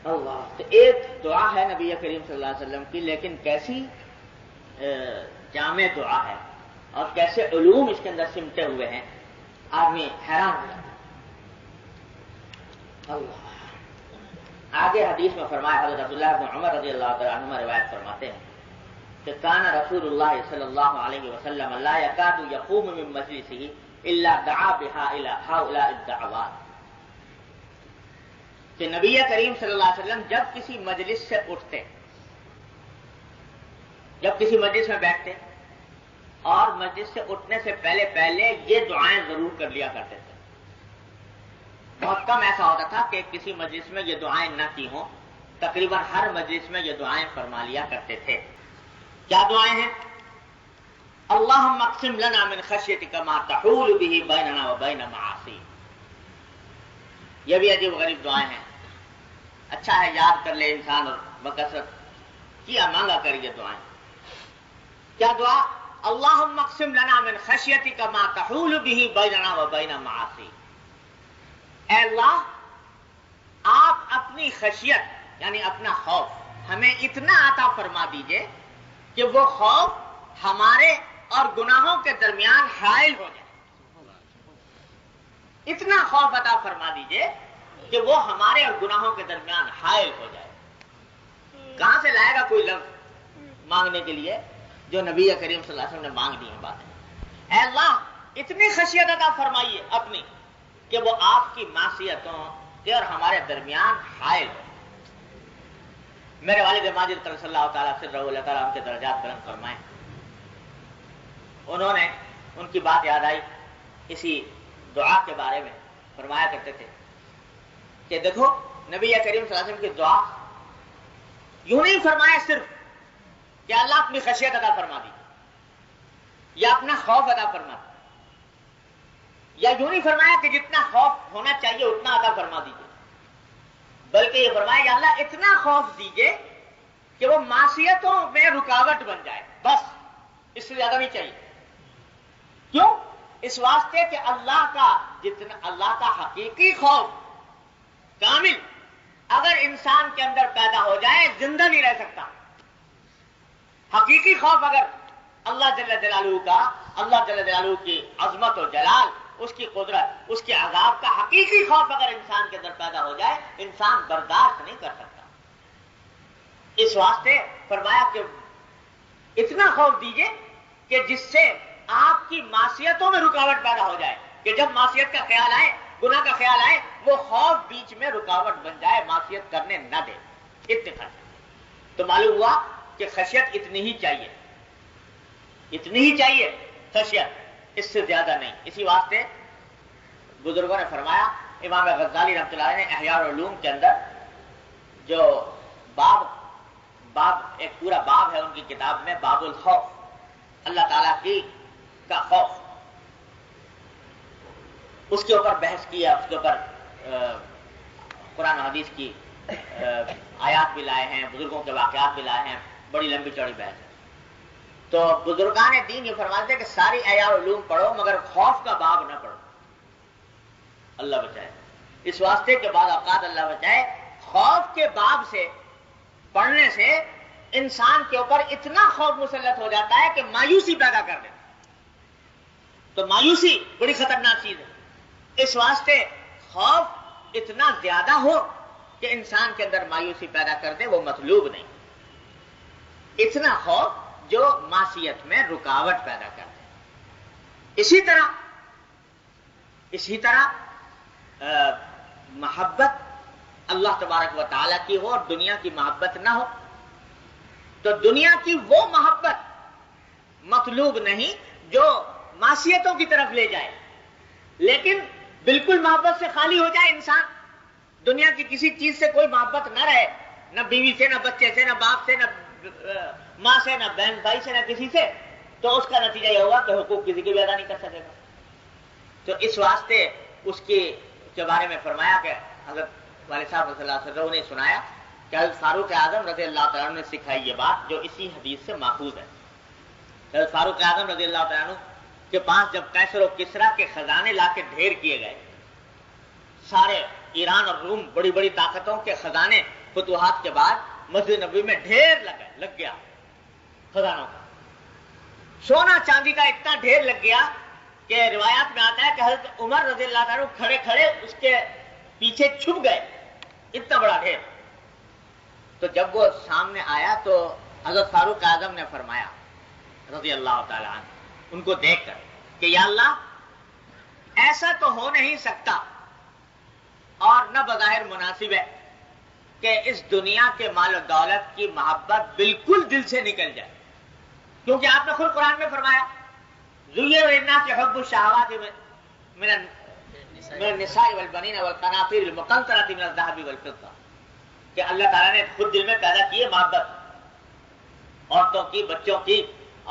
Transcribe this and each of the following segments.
اللہ، تو ایک دعا ہے نبی کریم صلی اللہ علیہ وسلم کی، لیکن کیسی جامع دعا ہے اور کیسے علوم اس کے اندر سمٹے ہوئے ہیں، آدمی حیران ہو جاتا ہے۔ اللہ، آگے حدیث میں فرمایا، حضرت عبداللہ بن عمر رضی اللہ تعالیٰ عنہما روایت فرماتے ہیں کہ کان رسول اللہ صلی اللہ علیہ وسلم لا یکاد یقوم من مجلسہ الا دعا بها الى هؤلاء الدعوات، کہ نبی کریم صلی اللہ علیہ وسلم جب کسی مجلس سے اٹھتے، جب کسی مجلس میں بیٹھتے اور مجلس سے اٹھنے سے پہلے یہ دعائیں ضرور کر لیا کرتے تھے۔ بہت کم ایسا ہوتا تھا کہ کسی مجلس میں یہ دعائیں نہ کی ہوں، تقریباً ہر مجلس میں یہ دعائیں فرما لیا کرتے تھے۔ کیا دعائیں ہیں؟ اللہم اقسم لنا من خشیتک ما تحول به بیننا وبین معاصیک، یہ بھی عجیب غریب دعائیں ہیں، اچھا ہے یاد کر لے انسان اور بکثرت کیا مانگا کر یہ دعائیں۔ کیا دعا؟ اللہم اقسم لنا من خشیتک ما تحول به بیننا وبین معاصیک، اے اللہ آپ اپنی خشیت یعنی اپنا خوف ہمیں اتنا عطا فرما دیجئے کہ وہ خوف ہمارے اور گناہوں کے درمیان حائل ہو جائے، اتنا خوف عطا فرما دیجئے کہ وہ ہمارے اور گناہوں کے درمیان حائل ہو جائے۔ کہاں سے لائے گا کوئی لفظ مانگنے کے لیے جو نبی کریم صلی اللہ علیہ وسلم نے مانگ دی ہیں باتیں؟ اے اللہ اتنی خشیت عطا فرمائیے اپنی کہ وہ آپ کی معصیتوں کے اور ہمارے درمیان حائل ہو۔ میرے والد ماجد صلی اللہ تعالیٰ سے اللہ تعالیٰ ان کے درجات بلند فرمائیں، انہوں نے ان کی بات یاد آئی اسی دعا کے بارے میں، فرمایا کرتے تھے کہ دیکھو نبی کریم صلی اللہ علیہ وسلم کی دعا یوں نہیں فرمایا صرف کہ اللہ اپنی خشیت عطا فرما دی یا اپنا خوف عطا فرما دی، یا یوں نہیں فرمایا کہ جتنا خوف ہونا چاہیے اتنا عطا فرما دیجیے، بلکہ یہ فرمایا کہ اللہ اتنا خوف دیجیے کہ وہ معصیتوں میں رکاوٹ بن جائے، بس اس سے زیادہ نہیں چاہیے۔ کیوں؟ اس واسطے کہ اللہ کا حقیقی خوف کامل اگر انسان کے اندر پیدا ہو جائے زندہ نہیں رہ سکتا۔ حقیقی خوف اگر اللہ جل جلالہ کی عظمت و جلال، اس کی قدرت، اس کے عذاب کا حقیقی خوف اگر انسان کے اندر پیدا ہو جائے، انسان برداشت نہیں کر سکتا۔ اس واسطے فرمایا کہ اتنا خوف دیجئے کہ جس سے آپ کی معصیتوں میں رکاوٹ پیدا ہو جائے، کہ جب معصیت کا خیال آئے، گناہ کا خیال آئے، وہ خوف بیچ میں رکاوٹ بن جائے، معصیت کرنے نہ دے۔ اتنے خشیت، تو معلوم ہوا کہ خشیت اتنی ہی چاہیے، اتنی ہی چاہیے خشیت، اس سے زیادہ نہیں۔ اسی واسطے بزرگوں نے فرمایا، امام غزالی رحمۃ اللہ علیہ نے احیاء العلوم کے اندر جو باب ایک پورا باب ہے ان کی کتاب میں، باب الخوف، اللہ تعالیٰ کا خوف، اس کے اوپر بحث کیا، اس کے اوپر قرآن و حدیث کی آیات بھی لائے ہیں، بزرگوں کے واقعات بھی لائے ہیں، بڑی لمبی چوڑی بحث ہے۔ تو بزرگان دین یہ فرماتے ہیں کہ ساری احیاء العلوم پڑھو مگر خوف کا باب نہ پڑھو، اللہ بچائے۔ اس واسطے کے بعد اوقات اللہ بچائے، خوف کے باب سے پڑھنے سے انسان کے اوپر اتنا خوف مسلط ہو جاتا ہے کہ مایوسی پیدا کر دیتا، تو مایوسی بڑی خطرناک چیز ہے۔ اس واسطے خوف اتنا زیادہ ہو کہ انسان کے اندر مایوسی پیدا کر دے، وہ مطلوب نہیں۔ اتنا خوف جو معصیت میں رکاوٹ پیدا کر دے۔ اسی طرح محبت اللہ تبارک و تعالیٰ کی ہو اور دنیا کی محبت نہ ہو، تو دنیا کی وہ محبت مطلوب نہیں جو معصیتوں کی طرف لے جائے، لیکن بالکل محبت سے خالی ہو جائے انسان، دنیا کی کسی چیز سے کوئی محبت نہ رہے، نہ بیوی سے، نہ بچے سے، نہ باپ سے، نہ ماں سے، نہ بہن بھائی سے، نہ کسی سے، تو اس کا نتیجہ یہ ہوگا کہ حقوق کسی کے بھی ادا نہیں کر سکے گا۔ تو اس واسطے اس کے بارے میں فرمایا کہ حضرت والد صاحب رضی اللہ عنہ نے سنایا کہ حضرت فاروق اعظم رضی اللہ تعالیٰ عنہ نے سکھائی یہ بات جو اسی حدیث سے ماخوذ ہے۔ حضرت فاروق اعظم رضی اللہ تعالیٰ عنہ کے پاس جب قیصر و کسریٰ کے خزانے لا کے ڈھیر کیے گئے، سارے ایران اور روم بڑی بڑی طاقتوں کے خزانے فتوحات کے بعد مسجد نبوی میں ڈھیر لگ گیا خزانوں کا. سونا چاندی کا اتنا ڈھیر لگ گیا کہ روایات میں آتا ہے کہ حضرت عمر رضی اللہ عنہ کھڑے کھڑے اس کے پیچھے چھپ گئے، اتنا بڑا ڈھیر. تو جب وہ سامنے آیا تو حضرت فاروق اعظم نے فرمایا رضی اللہ تعالی عنہ ان کو دیکھ کر کہ یا اللہ ایسا تو ہو نہیں سکتا اور نہ بظاہر مناسب ہے کہ اس دنیا کے مال و دولت کی محبت بالکل دل سے نکل جائے، کیونکہ آپ نے خود قرآن میں فرمایا زُيِّنَ لِلنَّاسِ حُبُّ الشَّهَوَاتِ مِنَ النِّسَاءِ وَالْبَنِينَ وَالْقَنَاطِيرِ الْمُقَنطَرَةِ مِنَ الذَّهَبِ وَالْفِضَّةِ کہ اللہ تعالیٰ نے خود دل میں پیدا کی ہے محبت عورتوں کی، بچوں کی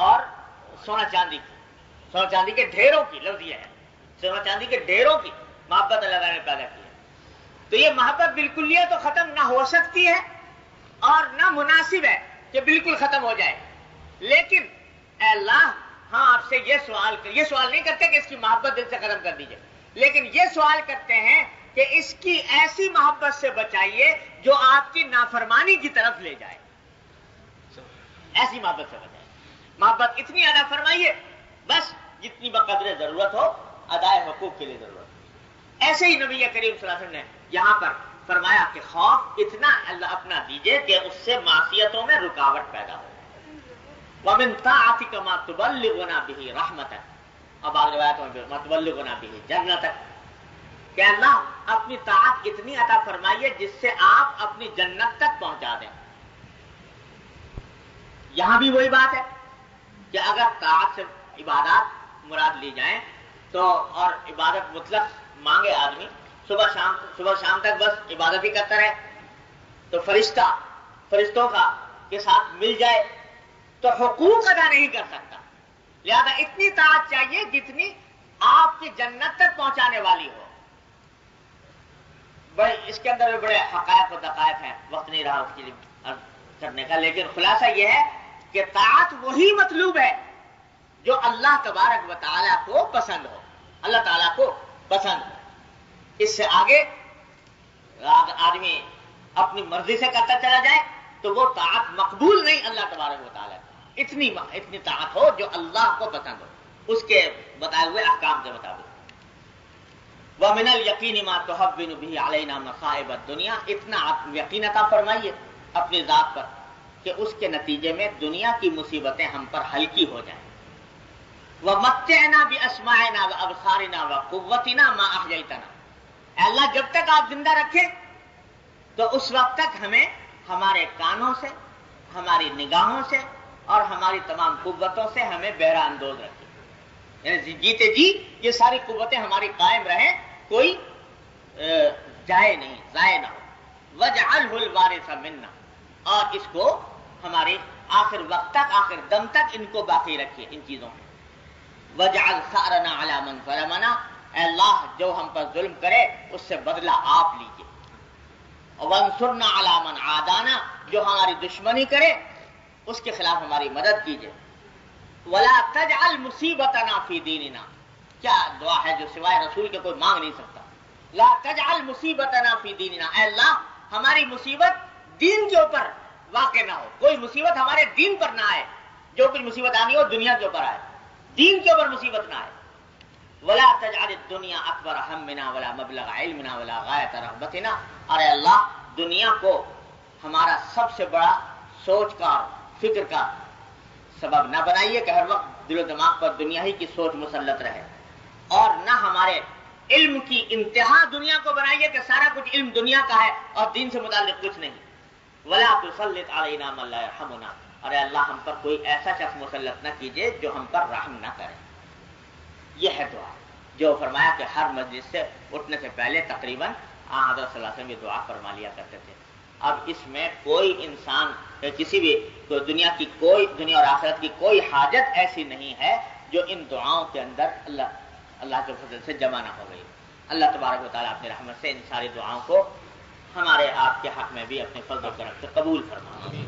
اور سونا چاندی کی. سونا چاندی کے ڈھیروں کی لفظ یہ ہے، سونا چاندی کے ڈھیروں کی محبت اللہ تعالیٰ نے پیدا کی ہے. تو یہ محبت بالکل یہ تو ختم نہ ہو سکتی ہے اور نہ مناسب ہے کہ بالکل ختم ہو جائے. لیکن اے اللہ ہاں آپ سے یہ سوال نہیں کرتے کہ اس کی محبت دل سے ختم کر دیجئے، لیکن یہ سوال کرتے ہیں کہ اس کی ایسی محبت سے بچائیے جو آپ کی نافرمانی کی طرف لے جائے. ایسی محبت سے بچائیے. محبت اتنی ادا فرمائیے بس جتنی بقدر ضرورت ہو، ادائے حقوق کے لیے ضرورت ہو. ایسے ہی نبی کریم صلی اللہ علیہ وسلم نے یہاں پر فرمایا کہ خوف اتنا اللہ اپنا دیجئے کہ اس سے معصیتوں میں رکاوٹ پیدا ہو. وَمِن طَاعَتِكَ مَا تُبَلِّغُنَا بِهِ رَحْمَتَكَ اور بعض روایتوں میں مَا تُبَلِّغُنَا بِهِ جَنَّتَكَ کہ اللہ اپنی طاعت اتنی عطا فرمائیے جس سے آپ اپنی جنت تک پہنچا دیں. یہاں بھی وہی بات ہے کہ اگر طاعت سے عبادات مراد لی جائیں تو اور عبادت مطلق مانگے آدمی صبح شام تک بس عبادت ہی کرتا رہے تو فرشتوں کا کے ساتھ مل جائے تو حقوق ادا نہیں کر سکتا. لہذا اتنی طاعت چاہیے جتنی آپ کی جنت تک پہنچانے والی ہو. بڑے اس کے اندر بڑے حقائق و دقائق ہیں، وقت نہیں رہا اس کے لیے کرنے کا، لیکن خلاصہ یہ ہے کہ طاعت وہی مطلوب ہے جو اللہ تبارک و تعالیٰ کو پسند ہو، اللہ تعالیٰ کو پسند ہو. اس سے آگے آدمی اپنی مرضی سے کرتا چلا جائے تو وہ طاعت مقبول نہیں اللہ تبارک و تعالیٰ. اتنی طاعت ہو جو اللہ کو پسند ہو اس کے بتائے ہوئے احکام کے مطابق. وَمِنَ الْيَقِينِ مَا تُحَوِّنُ بِهِ عَلَيْنَا مَصَائِبَ الدُّنْيَا اتنا یقین عطا فرمائیے اپنی ذات پر کہ اس کے نتیجے میں دنیا کی مصیبتیں ہم پر ہلکی ہو جائیں. وَمَتِّعْنَا بِأَسْمَاعِنَا وَأَبْصَارِنَا وَقُوَّتِنَا مَا أَحْيَيْتَنَا اے اللہ جب تک آپ زندہ رکھیں تو اس وقت تک ہمیں ہمارے کانوں سے، ہماری نگاہوں سے اور ہماری تمام قوتوں سے ہمیں بہرہ اندوز رکھیں. یعنی جیتے جی یہ ساری قوتیں ہماری قائم رہیں، کوئی جائے نہیں، ضائع نہ ہو. وَاجْعَلْهُ الْوَارِثَ مِنَّا اور اس کو ہمارے آخر وقت تک، آخر دم تک ان کو باقی رکھیے ان چیزوں میں. وَاجْعَلْ ثَأْرَنَا عَلَى مَنْ ظَلَمَنَا اے اللہ جو ہم پر ظلم کرے اس سے بدلہ آپ لیجیے. وَانْصُرْنَا عَلَى مَنْ عَادَانَا جو ہماری دشمنی کرے اس کے خلاف ہماری مدد کیجیے. وَلَا تَجْعَلْ مُصِيبَتَنَا فِي دِينِنَا کیا دعا ہے جو سوائے رسول کے کوئی مانگ نہیں سکتا. لا تجعل مصیبتنا فی دیننا اے اللہ ہماری مصیبت دین کے اوپر واقع نہ ہو، کوئی مصیبت ہمارے دین پر نہ آئے. جو کچھ مصیبت آنی ہو دنیا کے اوپر آئے، دین کے اوپر مصیبت نہ آئے. وَلَا تَجْعَلِ الدُّنْيَا أَكْبَرَ هَمِّنَا وَلَا مَبْلَغَ عِلْمِنَا وَلَا غَایَةَ رَغْبَتِنَا اور اے اللہ دنیا کو ہمارا سب سے بڑا سوچ کا فکر کا سبب نہ بنائیے کہ ہر وقت دل و دماغ پر دنیا ہی کی سوچ مسلط رہے، اور نہ ہمارے علم کی انتہا دنیا کو بنائیے کہ سارا کچھ علم دنیا کا ہے اور دین سے متعلق کچھ نہیں. وَلَا تُسَلِّطْ عَلَيْنَا مَن لَّا يَرْحَمُنَا اور اے اللہ ہم پر کوئی ایسا شخص مسلط نہ کیجیے جو ہم پر رحم نہ کرے. یہ ہے دعا جو فرمایا کہ ہر مجلس سے اٹھنے سے پہلے تقریباً حضرت صلی اللہ علیہ وسلم یہ دعا فرما لیا کرتے تھے. اب اس میں کوئی انسان کسی بھی دنیا اور آخرت کی کوئی حاجت ایسی نہیں ہے جو ان دعاؤں کے اندر اللہ کے فضل سے جمع نہ ہو گئی. اللہ تبارک و تعالیٰ اپنی رحمت سے ان ساری دعاؤں کو ہمارے آپ کے حق میں بھی اپنے فضل و کرم سے قبول فرمائے.